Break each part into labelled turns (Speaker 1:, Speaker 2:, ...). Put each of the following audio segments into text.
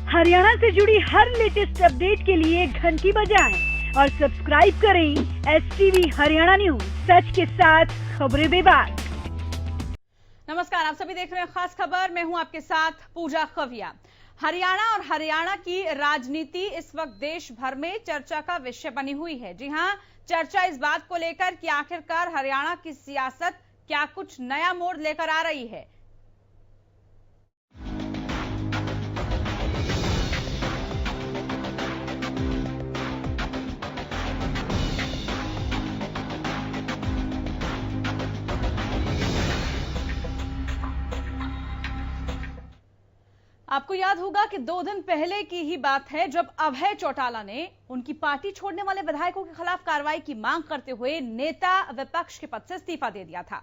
Speaker 1: हरियाणा से जुड़ी हर latest update के लिए घंटी बजाएं और सब्सक्राइब करें एसटीवी हरियाणा न्यूज, सच के साथ खबरें बेबाक।
Speaker 2: नमस्कार, आप सभी देख रहे हैं खास खबर। मैं हूं आपके साथ पूजा खविया। हरियाणा और हरियाणा की राजनीति इस वक्त देश भर में चर्चा का विषय बनी हुई है। जी हां, चर्चा इस बात को लेकर कि आखिरकार हरियाणा की सियासत क्या कुछ नया मोड़ लेकर आ रही है। आपको याद होगा कि 2 दिन पहले की ही बात है जब अभय चौटाला ने उनकी पार्टी छोड़ने वाले विधायकों के खिलाफ कार्रवाई की मांग करते हुए नेता विपक्ष के पद से इस्तीफा दे दिया था।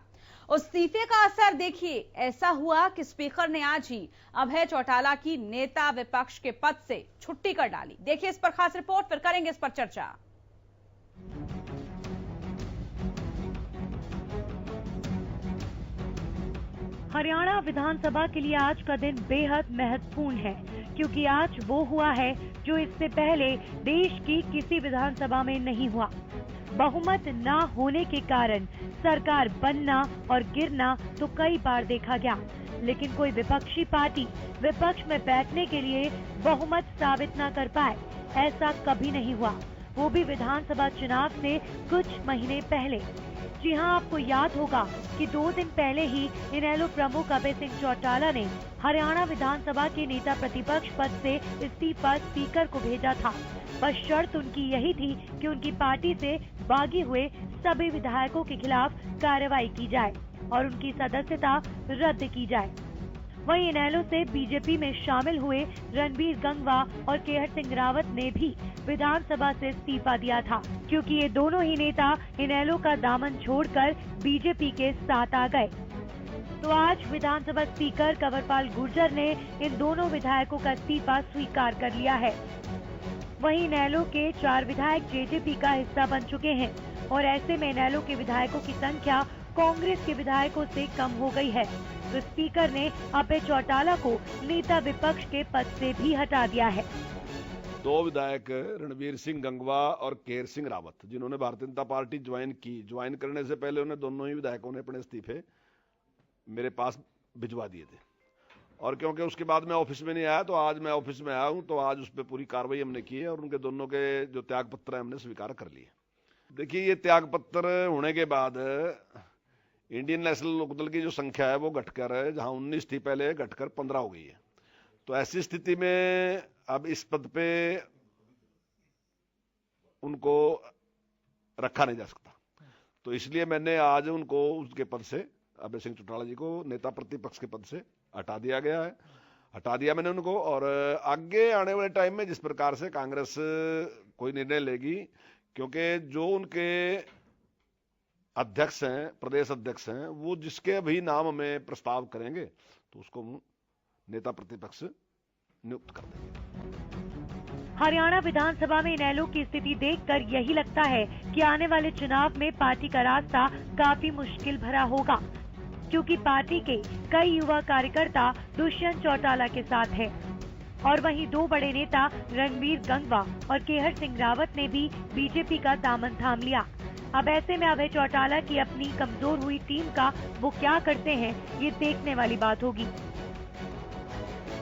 Speaker 2: उस इस्तीफे का असर देखिए, ऐसा हुआ कि स्पीकर ने आज ही अभय चौटाला की नेता विपक्ष के पद से छुट्टी कर डाली। देखिए इस पर खास रिपोर्ट, फिर करेंगे इस पर चर्चा।
Speaker 1: हरियाणा विधानसभा के लिए आज का दिन बेहद महत्वपूर्ण है, क्योंकि आज वो हुआ है जो इससे पहले देश की किसी विधानसभा में नहीं हुआ। बहुमत न होने के कारण सरकार बनना और गिरना तो कई बार देखा गया, लेकिन कोई विपक्षी पार्टी विपक्ष में बैठने के लिए बहुमत साबित न कर पाए, ऐसा कभी नहीं हुआ, वो भी विधानसभा चुनाव से कुछ महीने पहले। जी हां, आपको याद होगा कि 2 दिन पहले ही इनेलो प्रमुख अभय सिंह चौटाला ने हरियाणा विधानसभा के नेता प्रतिपक्ष पद से इस्तीफा स्पीकर को भेजा था। बस शर्त उनकी यही थी कि उनकी पार्टी से बागी हुए सभी विधायकों के खिलाफ कार्रवाई की जाए और उनकी सदस्यता रद्द की जाए। वहीं इनेलो से बीजेपी में शामिल हुए रणबीर गंगवा और केहर सिंह रावत ने भी विधानसभा से इस्तीफा दिया था, क्योंकि ये दोनों ही नेता इनेलो का दामन छोड़कर बीजेपी के साथ आ गए। तो आज विधानसभा स्पीकर कंवरपाल गुर्जर ने इन दोनों विधायकों का इस्तीफा स्वीकार कर लिया है। वहीं इनेलो के 4 विधायक जेजेपी का हिस्सा बन चुके हैं और ऐसे में इनेलो के विधायकों की संख्या कांग्रेस के विधायकों से कम हो गई है। तो स्पीकर ने अभय चौटाला को नेता विपक्ष के पद से भी हटा दिया है।
Speaker 3: 2 विधायक रणबीर सिंह गंगवा और केहर सिंह रावत, जिन्होंने भारतीय जनता पार्टी ज्वाइन करने से पहले उन्हें दोनों ही विधायकों ने अपने इस्तीफे मेरे पास भिजवा दिए थे, और क्योंकि उसके बाद मैं ऑफिस में नहीं आया, तो आज मैं ऑफिस में आया हूं, तो आज उस पर पूरी कार्रवाई हमने की है और उनके दोनों के जो त्याग पत्र है हमने स्वीकार कर लिए। देखिए, ये त्याग पत्र होने के बाद इंडियन नेशनल लोकदल की जो संख्या है वो घटकर, जहां 19 थी पहले, घटकर 15 हो गई है। तो ऐसी स्थिति में अब इस पद पे उनको रखा नहीं जा सकता, तो इसलिए मैंने आज उनको उसके पद से, अभय सिंह चौटाला जी को नेता प्रतिपक्ष के पद से हटा दिया मैंने उनको। और आगे आने वाले टाइम में जिस प्रकार से कांग्रेस कोई निर्णय लेगी, क्योंकि जो उनके अध्यक्ष हैं, प्रदेश अध्यक्ष हैं, वो जिसके भी नाम में प्रस्ताव करेंगे तो उसको नेता प्रतिपक्ष नियुक्त कर देंगे।
Speaker 1: हरियाणा विधानसभा में इनेलो की स्थिति देखकर यही लगता है कि आने वाले चुनाव में पार्टी का रास्ता काफी मुश्किल भरा होगा, क्योंकि पार्टी के कई युवा कार्यकर्ता दुष्यंत चौटाला के साथ हैं और वहीं 2 बड़े नेता रणबीर गंगवा और केहर सिंह रावत ने भी बीजेपी का दामन थाम लिया। अब ऐसे में अभय चौटाला की अपनी कमजोर हुई टीम का वो क्या करते हैं, ये देखने वाली बात होगी।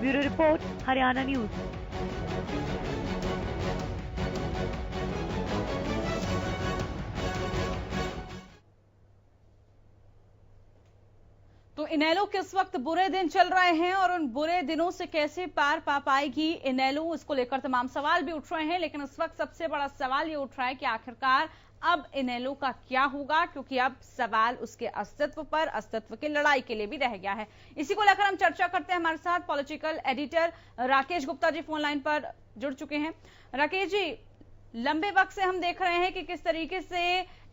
Speaker 1: Bureau report, Haryana news.
Speaker 2: तो इनेलो के इस वक्त बुरे दिन चल रहे हैं और उन बुरे दिनों से कैसे पार पा पाएगी इनेलो, इसको लेकर तमाम सवाल भी उठ रहे हैं। लेकिन इस वक्त सबसे बड़ा सवाल ये उठ रहा है कि आखिरकार अब इनेलो का क्या होगा, क्योंकि अब सवाल उसके अस्तित्व की लड़ाई के लिए भी रह गया है। इसी को लेकर हम चर्चा करते हैं। हमारे साथ political editor Rakesh Gupta ji phone line पर जुड़ चुके हैं। राकेश जी, लंबे वक्त से हम देख रहे हैं कि किस तरीके से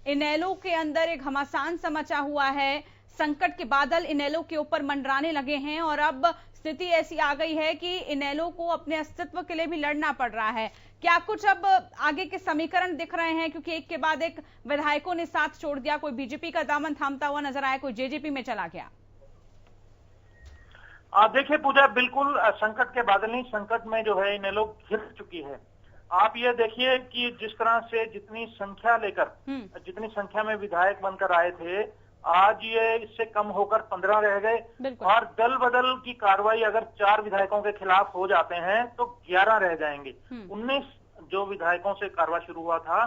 Speaker 2: इनेलो के अंदर एक घमासान सा मचा हुआ है, संकट के बादल इनेलो के ऊपर मंडराने लगे हैं और अब स्थिति ऐसी आ गई है कि इनेलो को अपने अस्तित्व के लिए भी लड़ना पड़ रहा है। क्या कुछ अब आगे के समीकरण दिख रहे हैं, क्योंकि एक के बाद एक विधायकों ने साथ छोड़ दिया, कोई बीजेपी का दामन थामता हुआ नजर आया, कोई जेजेपी में चला गया।
Speaker 4: देखिए पूजा, बिल्कुल संकट के बादल नहीं, संकट में जो है इनेलो घिर चुकी है। आप ये देखिए कि जिस तरह से जितनी संख्या लेकर, जितनी संख्या में विधायक बनकर आए थे, आज ये इससे कम होकर 15 रह गए और दल बदल की कार्रवाई अगर 4 विधायकों के खिलाफ हो जाते हैं तो 11 रह जाएंगे। 19 जो विधायकों से कार्रवाई शुरू हुआ था,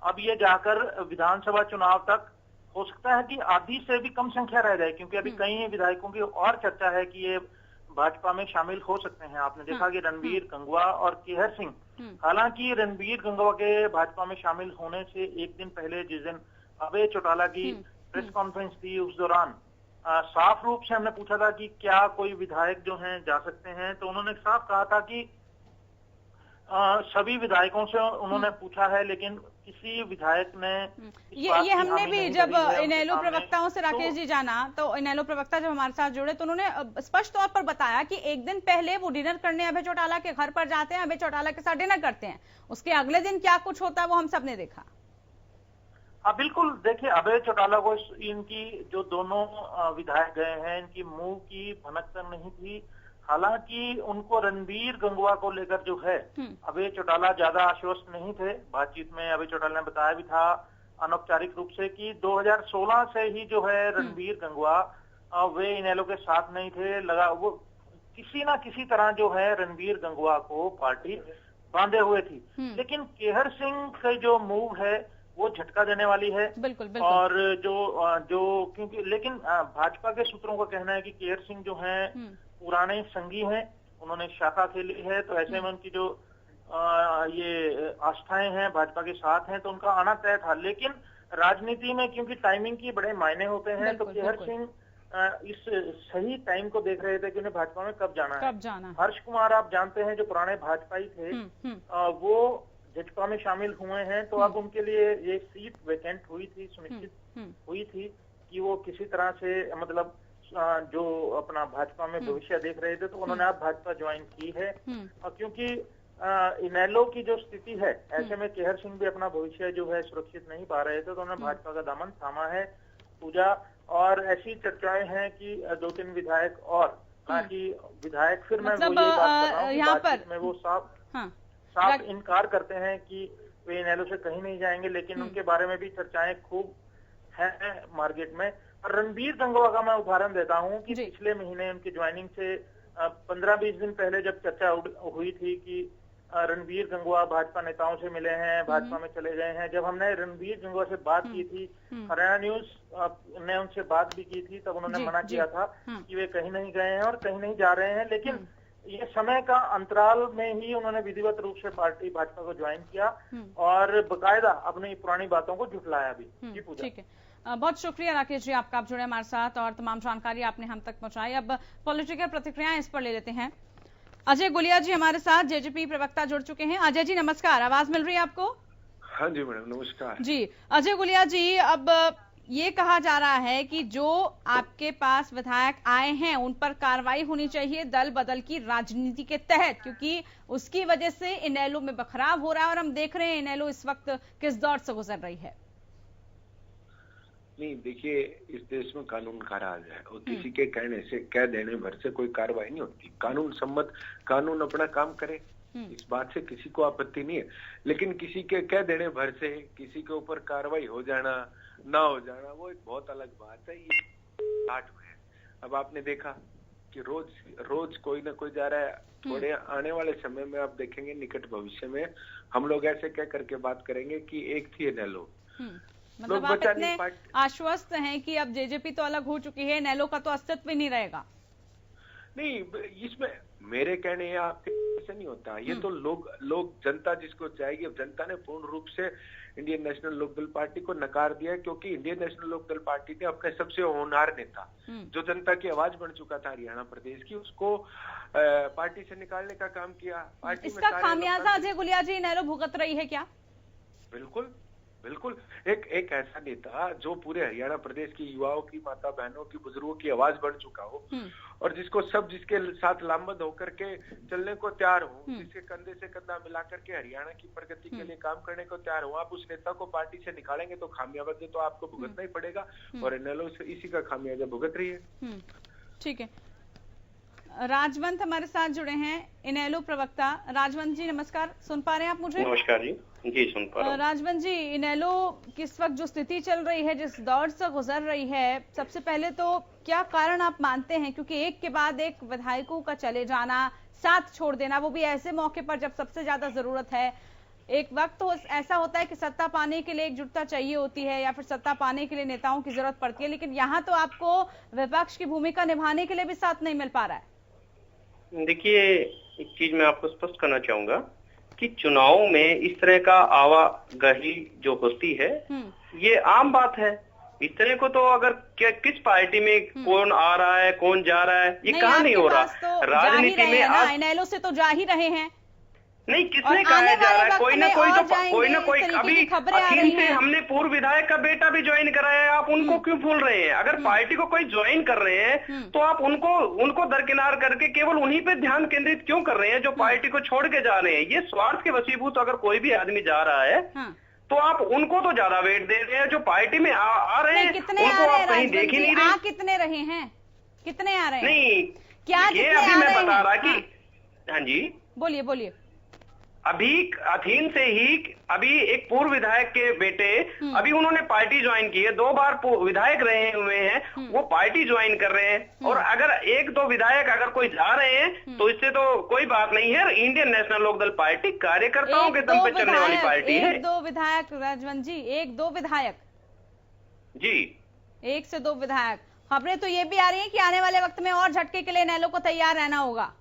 Speaker 4: अब ये जाकर विधानसभा चुनाव तक हो सकता है कि आधी से भी कम संख्या रह जाए, क्योंकि अभी कई विधायकों की और चर्चा है कि ये भाजपा में शामिल हो सकते हैं। आपने देखा कि रणबीर गंगवा और केहर सिंह, हालांकि रणबीर गंगवा के भाजपा में शामिल होने से एक दिन पहले, जिस दिन अभय चौटाला की प्रेस कॉन्फ्रेंस थी, उस दौरान साफ रूप से हमने पूछा था कि क्या कोई विधायक जो हैं जा सकते हैं, तो उन्होंने साफ कहा था कि सभी विधायकों से उन्होंने पूछा है, लेकिन किसी विधायक ने
Speaker 2: ये हमने भी जब इनेलो प्रवक्ताओं से राकेश जी जाना, तो इनेलो प्रवक्ता जब हमारे साथ जुड़े तो उन्होंने स्पष्ट तौर पर बताया कि एक दिन पहले वो डिनर करने अभय चौटाला के घर पर जाते हैं, अभय चौटाला के साथ डिनर करते हैं, उसके अगले दिन क्या कुछ होता है वो हम सबने देखा।
Speaker 4: हाँ बिल्कुल, देखिए अभय चौटाला को इनकी जो दोनों विधायक गए हैं, इनकी मुंह की भनक तक नहीं थी। हालांकि उनको रणबीर गंगवा को लेकर जो है, अभय चौटाला ज्यादा आश्वस्त नहीं थे। बातचीत में अभय चौटाला ने बताया भी था अनौपचारिक रूप से कि 2016 से ही जो है रणबीर गंगवा वे इनेलो के साथ नहीं थे, लगा वो किसी ना किसी तरह जो है रणबीर गंगवा को पार्टी बांधे हुए थी। लेकिन केहर सिंह का जो मूव है वो झटका देने वाली है।
Speaker 2: बिल्कुल, बिल्कुल।
Speaker 4: और जो क्योंकि लेकिन भाजपा के सूत्रों का कहना है कि केहर सिंह जो हैं पुराने संगी हैं, उन्होंने शाखा खेली है, तो ऐसे में उनकी जो ये आस्थाएं हैं भाजपा के साथ हैं, तो उनका आना तय था। लेकिन राजनीति में क्योंकि टाइमिंग की बड़े मायने होते हैं, तो केहर सिंह इस सही टाइम को देख रहे थे कि उन्हें भाजपा में कब जाना है। हर्ष कुमार आप जानते हैं जो पुराने भाजपाई थे, वो भाजपा में शामिल हुए हैं, तो अब उनके लिए ये सीट वैकेंट हुई थी, सुनिश्चित हुई थी कि वो किसी तरह से मतलब जो अपना भाजपा में भविष्य देख रहे थे, तो उन्होंने अब भाजपा ज्वाइन की है। और क्योंकि इनेलो की जो स्थिति है, ऐसे में केहर सिंह भी अपना भविष्य जो है सुरक्षित नहीं पा रहे थे, तो उन्होंने भाजपा का दामन थामा है पूजा। और ऐसी चर्चाएं हैं कि 2-3 विधायक और विधायक फिर मैं
Speaker 2: मतलब
Speaker 4: वो ये बात कर रहा हूं कि
Speaker 2: यहाँ पर
Speaker 4: में वो साफ इनकार करते हैं कि वे इनेलो से कहीं नहीं जाएंगे, लेकिन उनके बारे में भी चर्चाएं खूब हैं मार्केट में। और रणबीर गंगवा का मैं उदाहरण देता हूं कि पिछले महीने उनकी ज्वाइनिंग से 15-20 दिन पहले जब चर्चा हुई थी कि रणबीर गंगवा भाजपा नेताओं से मिले हैं, भाजपा में चले गए हैं, जब हमने रणबीर गंगवा से बात की थी, हरियाणा न्यूज ने उनसे बात भी की थी, तब उन्होंने मना किया था कि वे कहीं नहीं गए हैं और कहीं नहीं जा रहे हैं। लेकिन ये समय का अंतराल में ही उन्होंने विधिवत रूप से पार्टी भाजपा को ज्वाइन किया और बकायदा अपनी पुरानी बातों को झुठलाया भी। जी पूजा।
Speaker 2: ठीक है, बहुत शुक्रिया राकेश जी आपका, आप जुड़े हमारे साथ और तमाम जानकारी आपने हम तक पहुंचाई। अब पॉलिटिकल प्रतिक्रियाएं इस पर ले लेते हैं। अजय गुलिया जी हमारे साथ जेजेपी प्रवक्ता जुड़ चुके हैं। अजय जी नमस्कार, आवाज मिल रही है आपको?
Speaker 5: हाँ जी मैडम नमस्कार
Speaker 2: जी। अजय गुलिया जी, अब ये कहा जा रहा है कि जो आपके पास विधायक आए हैं उन पर कार्रवाई होनी चाहिए दल बदल की राजनीति के तहत, क्योंकि उसकी वजह से इनेलो में बखराव हो रहा है और हम देख रहे हैं इनेलो इस वक्त किस दौर से गुजर रही है।
Speaker 5: नहीं देखिए, इस देश में कानून का राज है और किसी के कहने से, कह देने भर से कोई कार्रवाई नहीं होती। कानून सम्मत कानून अपना काम करे, इस बात से किसी को आपत्ति नहीं है। लेकिन किसी के कह देने भर से किसी के ऊपर कार्रवाई हो जाना ना हो जाना, वो एक बहुत अलग बात है। ये स्टार्ट हुए हैं। अब आपने देखा कि रोज कोई ना कोई जा रहा है। थोड़े आने वाले समय में आप देखेंगे, निकट भविष्य में हम लोग ऐसे कह करके बात करेंगे कि एक थी इनेलो।
Speaker 2: मतलब आप इतने आश्वस्त हैं कि अब जेजेपी तो अलग हो चुकी है, इनेलो का तो अस्तित्व ही नहीं रहेगा?
Speaker 5: नहीं, इसमें मेरे कहने या आपके ऐसे नहीं होता। ये तो लोग जनता जिसको चाहेगी। अब जनता ने पूर्ण रूप से इंडियन नेशनल लोकदल पार्टी को नकार दिया है, क्योंकि इंडियन नेशनल लोकदल पार्टी ने अपने सबसे होनहार नेता, जो जनता की आवाज बन चुका था हरियाणा प्रदेश की, उसको पार्टी से निकालने का काम किया। पार्टी
Speaker 2: इसका खामियाजा अजय गुलिया जी इनेलो भुगत रही है क्या?
Speaker 5: बिल्कुल बिल्कुल। एक ऐसा नेता जो पूरे हरियाणा प्रदेश की युवाओं की, माता बहनों की, बुजुर्गों की आवाज बन चुका हो और जिसके साथ लामबंद होकर के चलने को तैयार हो, जिसके कंधे से कंधा मिला करके हरियाणा की प्रगति के लिए काम करने को तैयार हो, आप उस नेता को पार्टी से निकालेंगे तो खामियाजा तो आपको भुगतना ही पड़ेगा। और इनेलो से इसी का खामियाजा भुगत रही है।
Speaker 2: ठीक है, राजवंत हमारे साथ जुड़े हैं, इनेलो प्रवक्ता। राजवंत जी नमस्कार, सुन पा रहे हैं आप मुझे?
Speaker 6: नमस्कार जी, जी सुन पा रहा हूं।
Speaker 2: राजवंत जी, इनेलो किस वक्त जो स्थिति चल रही है, जिस दौर से गुजर रही है, सबसे पहले तो क्या कारण आप मानते हैं? क्योंकि एक के बाद एक विधायकों का चले जाना, साथ छोड़ देना, वो भी ऐसे मौके पर जब सबसे ज्यादा जरूरत है। एक वक्त तो ऐसा होता है कि सत्ता पाने के लिए एकजुटता चाहिए होती है या फिर सत्ता पाने के लिए नेताओं की जरूरत पड़ती है, लेकिन यहाँ तो आपको विपक्ष की भूमिका निभाने के लिए भी साथ नहीं मिल पा रहा है।
Speaker 6: देखिए, एक चीज मैं आपको स्पष्ट करना चाहूंगा कि चुनाव में इस तरह का आवागही जो होती है ये आम बात है। इस तरह को तो अगर किस पार्टी में कौन आ रहा है, कौन जा रहा है, ये कहाँ नहीं हो रहा।
Speaker 2: तो
Speaker 6: राजनीति में आज
Speaker 2: इनेलो से तो जा ही रहे हैं।
Speaker 6: नहीं, किसने कहा जा रहा है? कोई ना कोई अभी अखीन से हमने पूर्व विधायक का बेटा भी ज्वाइन कराया है। आप उनको क्यों भूल रहे हैं? अगर पार्टी को कोई ज्वाइन कर रहे हैं तो आप उनको दरकिनार करके केवल उन्हीं पे ध्यान केंद्रित क्यों कर रहे हैं जो पार्टी को छोड़ के जा रहे हैं? ये स्वार्थ के वशीभूत अगर कोई भी आदमी जा रहा है तो आप उनको तो ज्यादा वेट दे रहे हैं। जो पार्टी में आ रहे हैं उनको आप कहीं देख ही नहीं रहे।
Speaker 2: कितने रहे हैं, कितने आ रहे हैं?
Speaker 6: नहीं,
Speaker 2: क्या
Speaker 6: ये अभी मैं बता रहा कि हाँ जी
Speaker 2: बोलिए।
Speaker 6: अभी अथीन से ही अभी एक पूर्व विधायक के बेटे अभी उन्होंने पार्टी ज्वाइन की है, 2 बार विधायक रहे हुए हैं, वो पार्टी ज्वाइन कर रहे हैं। और अगर 1-2 विधायक अगर कोई जा रहे हैं तो इससे तो कोई बात नहीं है। इंडियन नेशनल लोकदल पार्टी कार्यकर्ताओं के दम पे चलने वाली पार्टी है।
Speaker 2: 1-2 विधायक राजवंत जी, 1-2 विधायक
Speaker 6: जी,
Speaker 2: 1 से 2 विधायक। खबरें तो ये भी आ रही है कि आने वाले वक्त में और झटके के लिए इनेलो को तैयार रहना होगा।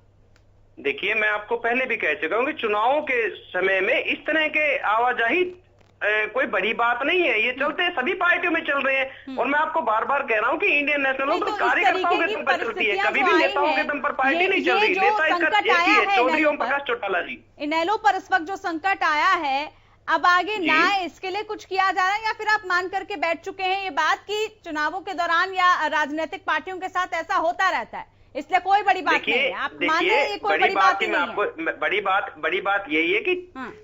Speaker 6: देखिए, मैं आपको पहले भी कह चुका हूं कि चुनावों के समय में इस तरह के आवाजाही कोई बड़ी बात नहीं है। ये चलते सभी पार्टियों में चल रहे हैं। और मैं आपको बार बार कह रहा हूं कि इंडियन नेशनल लोकदल कार्यकर्ताओं के दम पर चलती है, कभी भी नेताओं के दम पर पार्टी नहीं चल रही। नेता इसका एक ही है, चौधरी ओम प्रकाश चौटाला जी।
Speaker 2: इनेलो पर इस वक्त जो संकट आया है, अब आगे ना इसके लिए कुछ किया जा रहा है या फिर आप मान करके बैठ चुके हैं ये बात कि चुनावों के दौरान या राजनीतिक पार्टियों के साथ ऐसा होता रहता है, इसलिए कोई बड़ी बात नहीं है? आप मान रहे हैं ये कोई बड़ी बात नहीं है?
Speaker 6: बड़ी बात यही है कि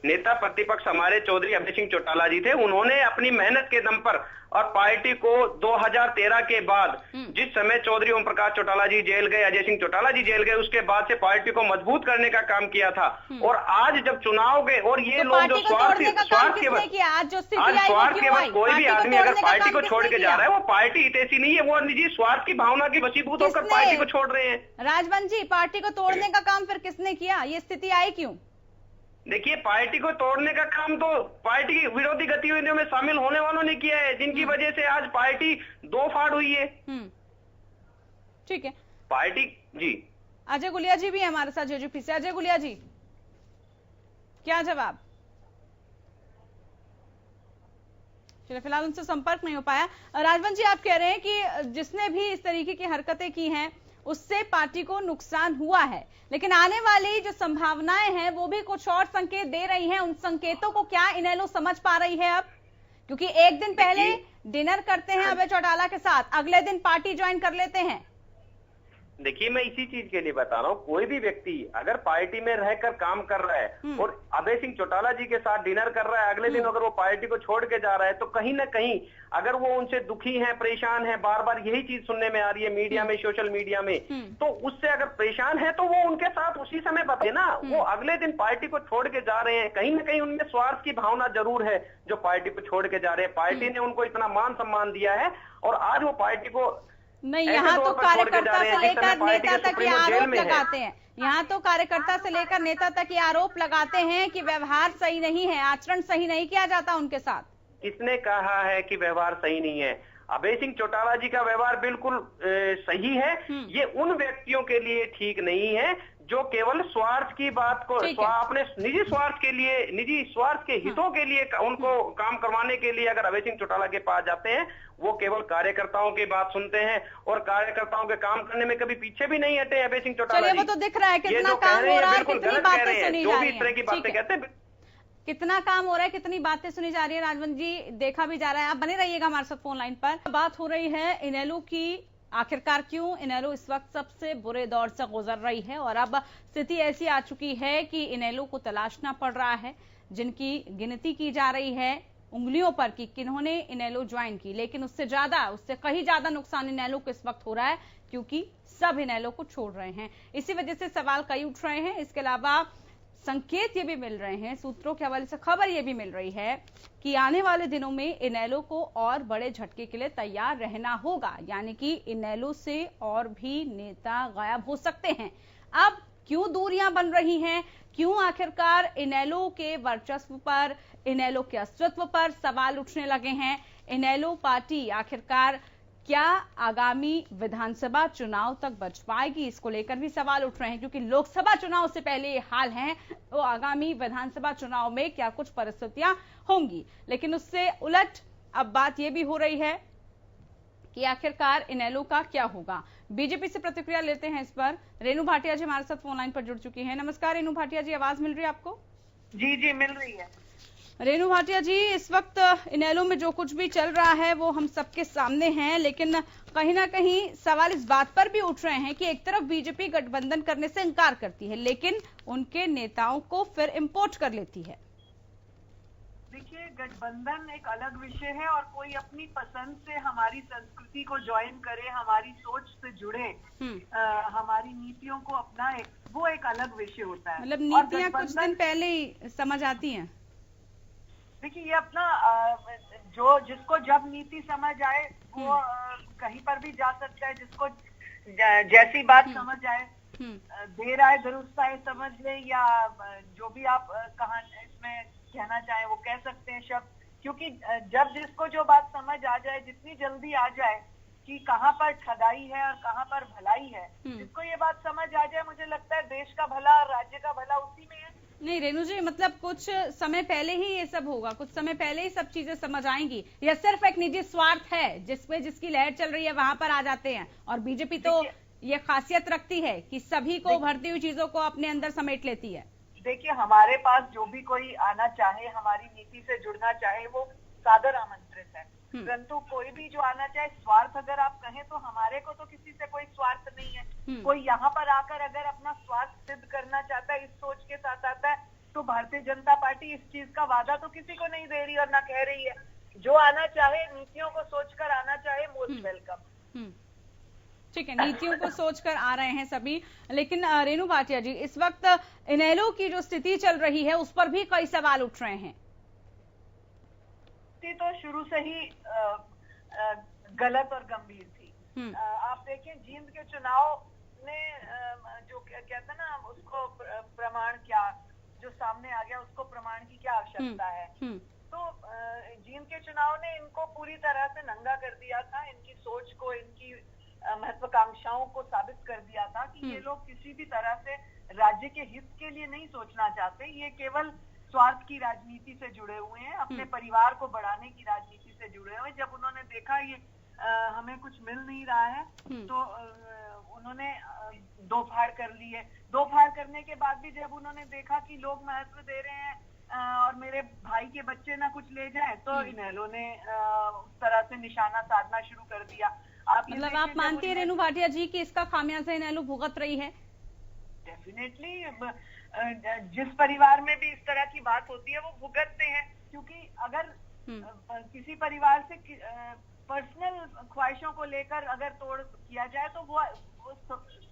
Speaker 6: नेता प्रतिपक्ष हमारे चौधरी अभय सिंह चौटाला जी थे। उन्होंने अपनी मेहनत के दम पर और पार्टी को 2013 के बाद, जिस समय चौधरी ओम प्रकाश चौटाला जी जेल गए, अजय सिंह चौटाला जी जेल गए, उसके बाद से पार्टी को मजबूत करने का काम किया था। और आज जब चुनाव गए और ये लोग जो स्वार्थ के बाद कोई भी आदमी अगर पार्टी को छोड़ के जा रहा है वो पार्टी हितैषी नहीं है, वो निजी स्वार्थ की भावना की वशीभूत होकर पार्टी को छोड़ रहे हैं।
Speaker 2: राजवंत जी, पार्टी को तोड़ने का काम फिर किसने किया? ये स्थिति आई क्यों?
Speaker 6: देखिए, पार्टी को तोड़ने का काम तो पार्टी की विरोधी गतिविधियों में शामिल होने वालों ने किया है, जिनकी वजह से आज पार्टी 2 फाड़ हुई है।
Speaker 2: ठीक है,
Speaker 6: पार्टी जी।
Speaker 2: अजय गुलिया जी भी है हमारे साथ जेजेपी से। अजय गुलिया जी, क्या जवाब? चलिए, फिलहाल उनसे संपर्क नहीं हो पाया। राजवंत जी, आप कह रहे हैं कि जिसने भी इस तरीके की हरकतें की हैं उससे पार्टी को नुकसान हुआ है, लेकिन आने वाली जो संभावनाएं हैं वो भी कुछ और संकेत दे रही हैं। उन संकेतों को क्या इनेलो समझ पा रही है अब? क्योंकि एक दिन पहले डिनर करते हैं अभय चौटाला के साथ, अगले दिन पार्टी ज्वाइन कर लेते हैं।
Speaker 6: देखिए, मैं इसी चीज के लिए बता रहा हूँ, कोई भी व्यक्ति अगर पार्टी में रहकर काम कर रहा है और अभय सिंह चौटाला जी के साथ डिनर कर रहा है, अगले दिन अगर वो पार्टी को छोड़ के जा रहा है तो कहीं ना कहीं अगर वो उनसे दुखी है, परेशान है, बार बार यही चीज सुनने में आ रही है मीडिया में, सोशल मीडिया में, तो उससे अगर परेशान है तो वो उनके साथ उसी समय बताए ना। वो अगले दिन पार्टी को छोड़ के जा रहे हैं, कहीं ना कहीं उनमें स्वार्थ की भावना जरूर है जो पार्टी को छोड़ के जा रहे हैं। पार्टी ने उनको इतना मान सम्मान दिया है और आज वो पार्टी को
Speaker 2: नहीं, यहाँ तो कार्यकर्ता से लेकर नेता तक ये आरोप लगाते हैं। यहाँ तो कार्यकर्ता से लेकर नेता तक ये आरोप लगाते हैं कि व्यवहार सही नहीं है, आचरण सही नहीं किया जाता उनके साथ।
Speaker 6: किसने कहा है कि व्यवहार सही नहीं है? अभय सिंह चौटाला जी का व्यवहार बिल्कुल सही है। ये उन व्यक्तियों के लिए ठीक नहीं है जो केवल स्वार्थ की बात को अपने निजी स्वार्थ के लिए, निजी स्वार्थ के हितों के लिए उनको काम करवाने के लिए अगर अभय सिंह चौटाला के पास जाते हैं, वो केवल कार्यकर्ताओं की बात सुनते हैं और कार्यकर्ताओं के काम करने में कभी पीछे भी नहीं हटे अभय सिंह चौटाला जी।
Speaker 2: वो तो दिख रहा है कितना काम हो रहा है, कितनी बातें सुनी जा रही हैं।
Speaker 6: इस तरह की बातें कहते हैं,
Speaker 2: कितना काम हो रहा है, कितनी बातें सुनी जा रही है। राजवंत जी, देखा भी जा रहा है। आप बने रहिएगा हमारे साथ फोन लाइन पर। बात हो रही है इनेलो की, आखिरकार क्यों इनेलो इस वक्त सबसे बुरे दौर से गुजर रही है और अब स्थिति ऐसी आ चुकी है कि इनेलो को तलाशना पड़ रहा है। जिनकी गिनती की जा रही है उंगलियों पर कि किन्होंने इनेलो ज्वाइन की, लेकिन उससे कहीं ज्यादा नुकसान इनेलो को इस वक्त हो रहा है क्योंकि सब इनेलो को छोड़ रहे हैं। इसी वजह से सवाल कई उठ रहे हैं। इसके अलावा संकेत ये भी मिल रहे हैं, सूत्रों के हवाले से खबर ये भी मिल रही है कि आने वाले दिनों में इनेलो को और बड़े झटके के लिए तैयार रहना होगा, यानी कि इनेलो से और भी नेता गायब हो सकते हैं। अब क्यों दूरियां बन रही हैं, क्यों आखिरकार इनेलो के वर्चस्व पर, इनेलो के अस्तित्व पर सवाल उठने लगे हैं, इनेलो पार्टी आखिरकार क्या आगामी विधानसभा चुनाव तक बच पाएगी, इसको लेकर भी सवाल उठ रहे हैं क्योंकि लोकसभा चुनाव से पहले ये हाल है, तो आगामी विधानसभा चुनाव में क्या कुछ परिस्थितियां होंगी। लेकिन उससे उलट अब बात यह भी हो रही है कि आखिरकार इनेलो का क्या होगा। बीजेपी से प्रतिक्रिया लेते हैं इस पर। रेणु भाटिया जी हमारे साथ फोन लाइन पर जुड़ चुकी हैं। नमस्कार रेणु भाटिया जी, आवाज मिल रही है आपको?
Speaker 7: जी जी मिल रही है।
Speaker 2: रेणु भाटिया जी, इस वक्त इनेलो में जो कुछ भी चल रहा है वो हम सबके सामने है, लेकिन कहीं ना कहीं सवाल इस बात पर भी उठ रहे हैं कि एक तरफ बीजेपी गठबंधन करने से इनकार करती है, लेकिन उनके नेताओं को फिर इंपोर्ट कर लेती है।
Speaker 7: देखिए, गठबंधन एक अलग विषय है और कोई अपनी पसंद से हमारी संस्कृति को ज्वाइन करे, हमारी सोच से जुड़े, हमारी नीतियों को अपनाए, वो एक अलग विषय होता है।
Speaker 2: मतलब नीतियां कुछ दिन पहले ही समझ आती हैं।
Speaker 7: देखिए, ये अपना जिसको जब नीति समझ आए वो कहीं पर भी जा सकता है, जिसको जैसी बात समझ आए, देर आए दुरुस्त आए समझ ले, या जो भी आप इसमें कहना चाहे वो कह सकते हैं शब्द, क्योंकि जब जिसको जो बात समझ आ जाए, जितनी जल्दी आ जाए कि कहाँ पर ठगाई है और कहाँ पर भलाई है, जिसको ये बात समझ आ जाए, मुझे लगता है देश का भला और राज्य का भला उसी में है।
Speaker 2: नहीं रेणु जी, मतलब कुछ समय पहले ही ये सब होगा, कुछ समय पहले ही सब चीजें समझ आएंगी, या सिर्फ एक निजी स्वार्थ है जिसमें जिसकी लहर चल रही है वहां पर आ जाते हैं? और बीजेपी तो ये खासियत रखती है कि सभी को उभरती हुई चीजों को अपने अंदर समेट लेती है।
Speaker 7: देखिए, हमारे पास जो भी कोई आना चाहे, हमारी नीति से जुड़ना चाहे, वो सादर आमंत्रित है, परंतु कोई भी जो आना चाहे, स्वार्थ अगर आप कहें तो हमारे को तो किसी से कोई स्वार्थ नहीं है। कोई यहाँ पर आकर अगर अपना स्वार्थ सिद्ध करना चाहता है, इस सोच के साथ आता है, तो भारतीय जनता पार्टी इस चीज का वादा तो किसी को नहीं दे रही और ना कह रही है। जो आना चाहे, नीतियों को सोचकर आना चाहे, मोस्ट वेलकम।
Speaker 2: ठीक है, नीतियों को सोचकर आ रहे हैं सभी। लेकिन रेणु भाटिया जी, इस वक्त इनेलो की जो स्थिति चल रही है उस पर भी कई सवाल उठ रहे हैं।
Speaker 7: तो शुरू से ही गलत और गंभीर थी। आप देखें, जींद के चुनाव ने जो कहते ना, उसको प्रमाण क्या, जो सामने आ गया उसको प्रमाण की क्या आवश्यकता है। तो जींद के चुनाव ने इनको पूरी तरह से नंगा कर दिया था, इनकी सोच को, इनकी महत्वाकांक्षाओं को साबित कर दिया था कि ये लोग किसी भी तरह से राज्य के हित के लिए नहीं सोचना चाहते, ये केवल स्वार्थ की राजनीति से जुड़े हुए हैं, अपने परिवार को बढ़ाने की राजनीति से जुड़े हुए हैं। जब उन्होंने देखा ये हमें कुछ मिल नहीं रहा है, तो उन्होंने दो फाड़ कर लिए। दो फाड़ करने के बाद भी जब उन्होंने देखा कि लोग महत्व दे रहे हैं और मेरे भाई के बच्चे ना कुछ ले जाए, तो इनेलो ने उस तरह से निशाना साधना शुरू कर दिया।
Speaker 2: मतलब आप मानती हैं रेणु भाटिया जी कि इसका खामियाजा इनेलो भुगत रही है?
Speaker 7: डेफिनेटली, जिस परिवार में भी इस तरह की बात होती है वो भुगतते हैं, क्योंकि अगर किसी परिवार से पर्सनल ख्वाहिशों को लेकर अगर तोड़ किया जाए तो वो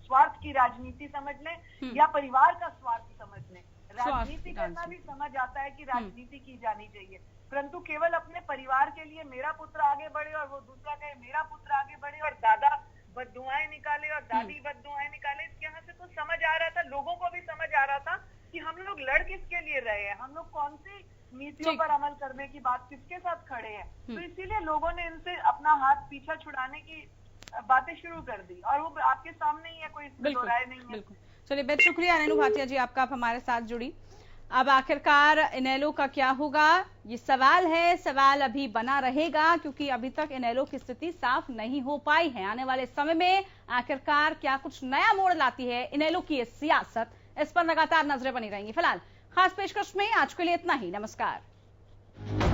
Speaker 7: स्वार्थ की राजनीति समझ लें या परिवार का स्वार्थ समझ लें। राजनीति करना भी समझ आता है कि राजनीति की जानी चाहिए, परंतु केवल अपने परिवार के लिए मेरा पुत्र आगे बढ़े और वो दूसरा कहे मेरा पुत्र आगे बढ़े और दादा बद्दुआएं निकाले और दादी बद्दुआएं निकाले, इसके यहाँ से तो समझ आ रहा था, लोगों को भी समझ आ रहा था कि हम लोग लड़ किसके लिए रहे हैं, हम लोग कौन सी नीतियों पर अमल करने की बात किसके साथ खड़े हैं। तो इसीलिए लोगों ने इनसे अपना हाथ पीछा छुड़ाने की बातें शुरू कर दी और वो आपके सामने ही है, कोई इसमें दो राय नहीं है।
Speaker 2: चलिए, बहुत शुक्रिया रेणु भाटिया जी आपका, आप हमारे साथ जुड़ी। अब आखिरकार इनेलो का क्या होगा, ये सवाल है, सवाल अभी बना रहेगा क्योंकि अभी तक इनेलो की स्थिति साफ नहीं हो पाई है। आने वाले समय में आखिरकार क्या कुछ नया मोड़ लाती है इनेलो की ये सियासत, इस पर लगातार नजरें बनी रहेंगी। फिलहाल खास पेशकश में आज के लिए इतना ही। नमस्कार।